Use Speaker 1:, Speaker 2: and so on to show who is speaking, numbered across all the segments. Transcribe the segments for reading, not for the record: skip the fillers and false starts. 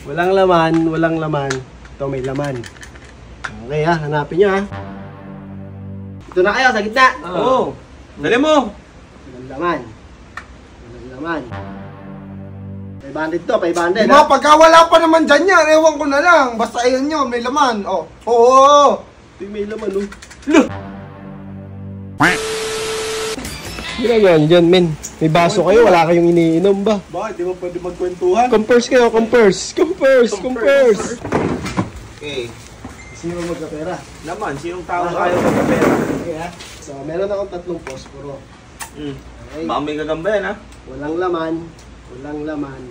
Speaker 1: Walang laman, walang laman. Ito may laman. Okay ha, hanapin nyo ha. Ito na kayo, sa gitna.
Speaker 2: Oo. Dali mo.
Speaker 1: Walang laman. Walang laman. 500 to, 500
Speaker 3: Diba, pagka wala pa naman dyan yan, ewan ko na lang. Basta ayun nyo, may laman. Oh. Oo.
Speaker 1: Ito may laman oh. Ginagawa nyo dyan, men. May baso kayo, wala kayong iniinom ba?
Speaker 3: Bakit? Di ba pwede magkwentuhan?
Speaker 1: Compers kayo, compers.
Speaker 2: Okay.
Speaker 1: Sino magkapera?
Speaker 2: Naman, sinong tao kayo magkapera?
Speaker 1: Okay ha. So, meron akong 3 posporo. Okay.
Speaker 2: Baka may gagamba yan, ha?
Speaker 1: Walang laman. Walang laman.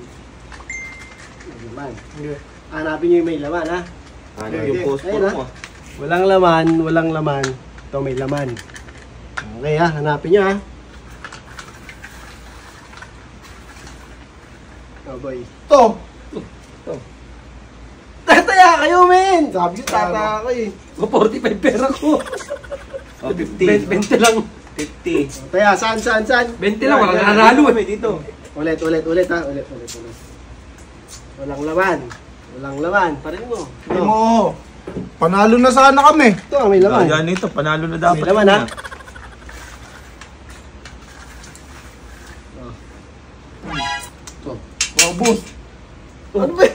Speaker 1: May laman.
Speaker 3: Okay.
Speaker 1: Hanapin nyo yung may laman ha.
Speaker 2: Ano
Speaker 3: Okay.
Speaker 2: yung post
Speaker 1: Ayun,
Speaker 2: mo?
Speaker 1: Walang laman, walang laman. Ito may laman. Okay ha, hanapin nyo ha. Oh boy.
Speaker 3: Ito.
Speaker 1: Tataya kayo, men! Sabi ko, tataya ako eh.
Speaker 4: 45 pera ko.
Speaker 2: Oh, 50.
Speaker 4: 20 lang.
Speaker 2: 50.
Speaker 1: Taya, saan?
Speaker 4: 20 lang, walang nanalo eh.
Speaker 2: Dito.
Speaker 1: Ulit ha. Ulit. Walang laman. Walang laman. Parin mo.
Speaker 3: Hindi mo. Panalo na sana kami.
Speaker 1: Ito, may laman.
Speaker 2: Yan ito, panalo na dapat.
Speaker 1: May laman ha.
Speaker 3: Robus.
Speaker 1: Ano ba?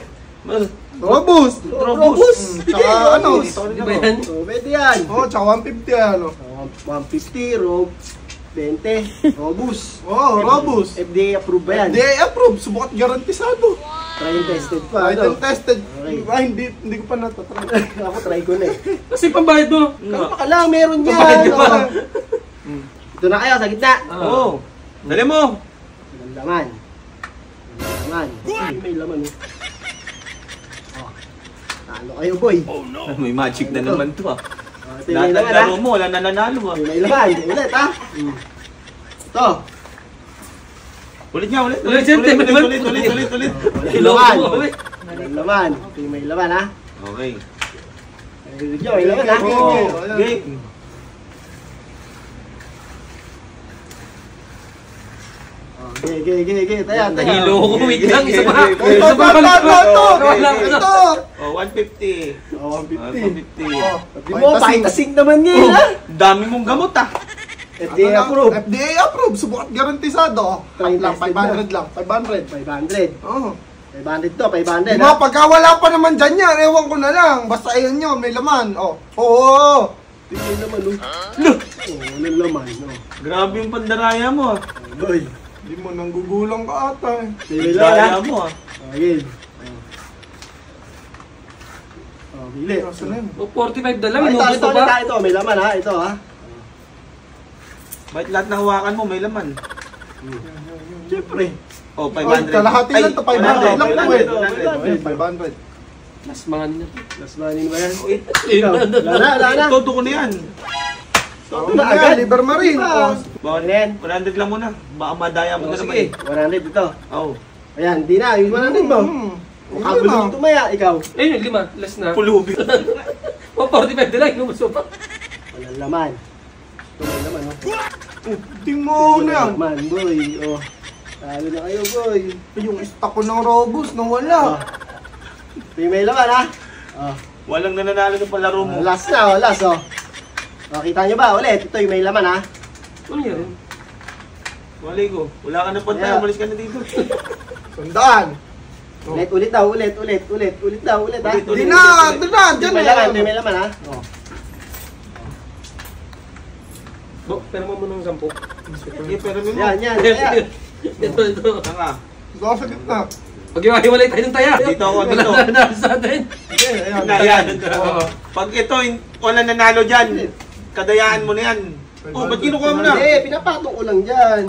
Speaker 3: Robus.
Speaker 1: Robus.
Speaker 3: Tsaka ano?
Speaker 4: Di ba yan?
Speaker 1: Oh, pwede yan.
Speaker 3: Oo, tsaka 150 ano.
Speaker 1: 150, Rob. 20, Robus.
Speaker 3: Oo, Robus.
Speaker 1: FDA approved ba yan?
Speaker 3: FDA approved. Subukat garantisado.
Speaker 1: Try and tested pa.
Speaker 3: Tried and tested.
Speaker 1: Okay.
Speaker 3: Ah, hindi ko pa natatry.
Speaker 1: Ako try ko na eh.
Speaker 4: Kasi pambayad mo.
Speaker 1: Kalma ka lang, meron yan.
Speaker 4: Pambayad mo.
Speaker 1: Ito na kayo, sa gitna.
Speaker 2: Oo. Dali mo.
Speaker 1: Walang laman. Walang laman. May laman eh. Oh. Talo kayo, boy.
Speaker 2: May magic na naman to, ah.
Speaker 1: Oh, ito yung may
Speaker 2: Lahat ng
Speaker 1: laman
Speaker 2: laro
Speaker 1: ha.
Speaker 2: mo, wala na nanalo, ah.
Speaker 1: May laman. Ulit ha. Ito.
Speaker 2: Ulit nga, ulit.
Speaker 4: Ulit.
Speaker 1: Walang laman. Walang laman. Ito yung may laman ha.
Speaker 2: Okay.
Speaker 1: Narinig nyo, may laman ha.
Speaker 2: Okay.
Speaker 1: Okay. Taya.
Speaker 4: Nahilo ko. Wait lang, isa pa.
Speaker 3: Ito.
Speaker 2: Oh, 150.
Speaker 1: Oh,
Speaker 2: 150.
Speaker 1: Di mo, pakitasing naman ngayon ha.
Speaker 2: Dami mong gamot, ah.
Speaker 1: FDA approved.
Speaker 3: FDA approved. Subukat garantisado.
Speaker 1: Try
Speaker 3: Lang,
Speaker 1: tested
Speaker 3: 500 lang. 500.
Speaker 1: 500.
Speaker 3: Oo.
Speaker 1: 500 to, 500
Speaker 3: Diba,
Speaker 1: ha.
Speaker 3: pagka wala pa naman dyan yan, ewan ko na lang. Basta ayun nyo, may laman. Oh. Oo.
Speaker 1: Ito yung laman oh. Oh, walang laman oh.
Speaker 2: Grabe yung pandaraya mo, ah.
Speaker 1: Boy.
Speaker 3: Hindi mo nanggugulang ka ata eh.
Speaker 1: May laman ha.
Speaker 2: Daya mo, ah.
Speaker 1: Okay. Oh, bili.
Speaker 3: Nasaan na yun?
Speaker 4: O 45 na lang,
Speaker 1: Ito,
Speaker 4: inubos
Speaker 1: ito,
Speaker 4: mo ba?
Speaker 1: ito, may laman ha. Ito ha.
Speaker 2: Bakit lahat ng hawakan mo may laman?
Speaker 1: Siyempre.
Speaker 2: Oh,
Speaker 3: Oy,
Speaker 2: 500.
Speaker 3: kalahati lang to, 500 lang to eh.
Speaker 1: 500.
Speaker 3: 500.
Speaker 4: Last mga nila.
Speaker 1: Last money ba yan?
Speaker 2: Uy,
Speaker 1: Ikaw. Wala na.
Speaker 2: todo ko na yan.
Speaker 1: Toto
Speaker 3: Ano
Speaker 1: na
Speaker 3: na
Speaker 1: agad.
Speaker 3: Liber Marine.
Speaker 1: Ah.
Speaker 3: Oh.
Speaker 2: Bakit?
Speaker 1: Ano yan?
Speaker 2: 100 lang muna. Baka madaya mo na naman.
Speaker 1: Sige, 100 ito.
Speaker 2: Oh.
Speaker 1: Ayan, hindi na. Yung 100 mo. Kagulo mo tumaya, ikaw.
Speaker 4: Ayun yung 5, last na.
Speaker 2: Pulubi.
Speaker 4: O 45 na lang, inubos mo pa.
Speaker 1: Walang laman. Ito may laman oh.
Speaker 3: Tingmo na yan.
Speaker 1: Man, boy. Oh. Talo na kayo, boy.
Speaker 3: Yung stock ko ng Robus nawala.
Speaker 1: Ito yung may laman ha. Oh.
Speaker 2: Walang nananalo ng palaro mo.
Speaker 1: Last na, last oh. Oh, kita nyo ba? Ulit, ito yung may laman ha.
Speaker 4: Ano yan?
Speaker 2: Wali ko. Wala ka na punta.
Speaker 1: Yeah.
Speaker 2: Umalis ka na dito.
Speaker 3: Sandaan.
Speaker 1: Ulit daw, ulit ha.
Speaker 3: Di na, dyan
Speaker 1: May
Speaker 3: na.
Speaker 1: laman, may laman ha. Oh.
Speaker 4: Bo, pero mo muna ng 10.
Speaker 2: Sige, pero mo.
Speaker 1: Yan.
Speaker 4: Ito.
Speaker 2: Tanga.
Speaker 3: Ikaw sa gitna.
Speaker 4: Pag-iwahiwalay tayo ng taya.
Speaker 2: Dito ako, dito.
Speaker 4: Wala na sa atin.
Speaker 2: Yan. Pag ito, wala nanalo dyan. Kadayaan mo na yan. Oh, ba't kinukuha mo na?
Speaker 1: Hindi, pinapatong ko lang dyan.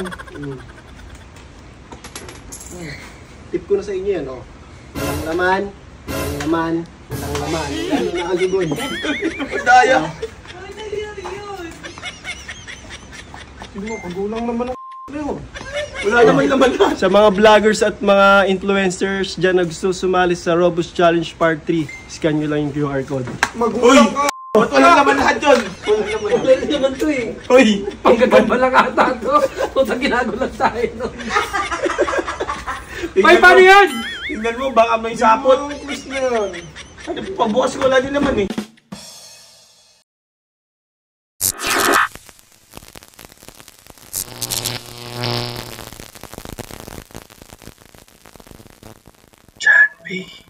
Speaker 1: Tip ko na sa inyo yan, oh. Walang laman. Yan na nakaligod.
Speaker 2: Daya.
Speaker 3: Sino, kagulang naman ang yun.
Speaker 2: Wala naman laman na.
Speaker 1: Sa mga vloggers at mga influencers dyan na gusto sumali sa Robust Challenge Part 3, scan nyo lang yung QR code.
Speaker 3: Magulang ka.
Speaker 2: Ba't walang laman lahat yun?
Speaker 4: Wala rin naman to eh.
Speaker 2: Uy!
Speaker 4: Panggagamba lang ata to. Puta ginagulat tayo no. Bay, paano yan?
Speaker 2: tingnan mo, baka may sapot.
Speaker 3: Yung quiz na yun.
Speaker 2: Ano, pabukas ko wala din naman eh. John B.